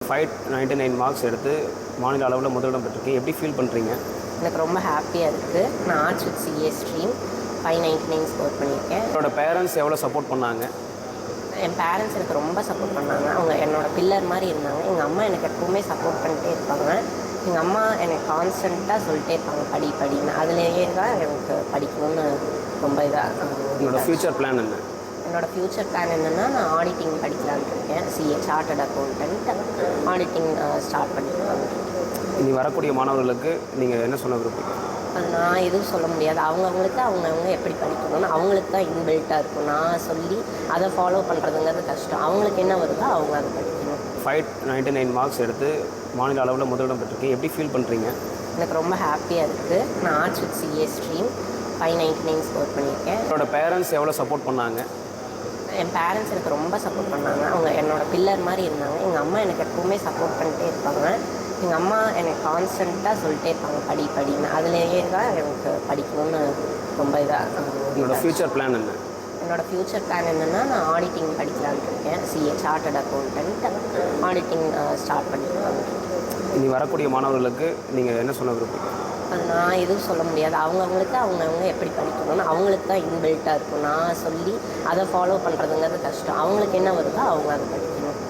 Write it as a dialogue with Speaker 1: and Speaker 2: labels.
Speaker 1: 599 marks எடுத்து மாநில அளவில் முதலிடம் பெற்றிருக்கீங்க. எப்படி ஃபீல் பண்ணுறீங்க?
Speaker 2: எனக்கு ரொம்ப ஹாப்பியாக இருக்குது. நான் arts with CA stream 599 score பண்ணியிருக்கேன்.
Speaker 1: என்னோட பேரண்ட்ஸ் எவ்வளோ சப்போர்ட் பண்ணாங்க?
Speaker 2: என் பேரண்ட்ஸ் எனக்கு ரொம்ப சப்போர்ட் பண்ணாங்க. அவங்க என்னோடய பில்லர் மாதிரி இருந்தாங்க. எங்கள் அம்மா எனக்கு எப்பவுமே சப்போர்ட் பண்ணிட்டே இருப்பாங்க. எங்கள் அம்மா எனக்கு கான்ஸ்டண்ட்டாக சொல்லிட்டே இருப்பாங்க படின்னு. அதுலேயே தான் எனக்கு படிக்கணும்னு ரொம்ப இதாக.
Speaker 1: என்னோடய ஃப்யூச்சர் பிளான் என்ன?
Speaker 2: என்னோடய ஃப்யூச்சர் பிளான் என்னென்னா, நான் ஆடிட்டிங் படிக்கலான்ட்டு இருக்கேன். CA chartered accountant auditing start பண்ணிக்கலாம்.
Speaker 1: இனி வரக்கூடிய மாணவர்களுக்கு நீங்கள் என்ன சொல்ல விரும்புகிறீங்க?
Speaker 2: அது நான் எதுவும் சொல்ல முடியாது. அவங்கவுங்களுக்கு அவங்கவுங்க எப்படி படிக்கணும்னு அவங்களுக்கு தான் இன்பில்ட்டாக இருக்கும். நான் சொல்லி அதை ஃபாலோ பண்ணுறதுங்கிறது கஷ்டம். அவங்களுக்கு என்ன வருதோ அவங்க அதை படிக்கணும்.
Speaker 1: 599 மார்க்ஸ் எடுத்து மாநில அளவில் முதலிடம் பெற்றிருக்கீங்க. எப்படி ஃபீல் பண்ணுறீங்க?
Speaker 2: எனக்கு ரொம்ப ஹாப்பியாக இருக்குது. நான் arts with CA stream 599 score பண்ணியிருக்கேன்.
Speaker 1: என்னோட பேரண்ட்ஸ் எவ்வளோ சப்போர்ட் பண்ணாங்க?
Speaker 2: என் பேரண்ட்ஸ் எனக்கு ரொம்ப சப்போர்ட் பண்ணாங்க. அவங்க என்னோடய பில்லர் மாதிரி இருந்தாங்க. எங்கள் அம்மா எனக்கு எப்பவுமே சப்போர்ட் பண்ணிட்டே இருப்பாங்க. எங்கள் அம்மா எனக்கு கான்ஸ்டண்ட்டாக சொல்லிட்டே இருப்பாங்க படின்னு. அதுலேயே தான் எனக்கு படிக்கணும்னு ரொம்ப இதாக.
Speaker 1: என்னோடய ஃப்யூச்சர் பிளான் என்ன?
Speaker 2: என்னோடய ஃப்யூச்சர் பிளான் என்னென்னா, நான் ஆடிட்டிங் படிக்கலான்ட்டு இருக்கேன். CA chartered accountant auditing start பண்ணிக்கலாம்.
Speaker 1: இனி வரக்கூடிய மாணவர்களுக்கு நீங்கள் என்ன சொல்ல விரும்புகிறீங்க?
Speaker 2: அது நான் எதுவும் சொல்ல முடியாது. அவங்கவுங்களுக்கு அவங்கவுங்க எப்படி படிக்கணும்னு அவங்களுக்கு தான் இன்பில்ட்டாக இருக்கும். நான் சொல்லி அதை ஃபாலோ பண்ணுறதுங்கிறது கஷ்டம். அவங்களுக்கு என்ன வருதோ அவங்க அதை படிக்கணும்.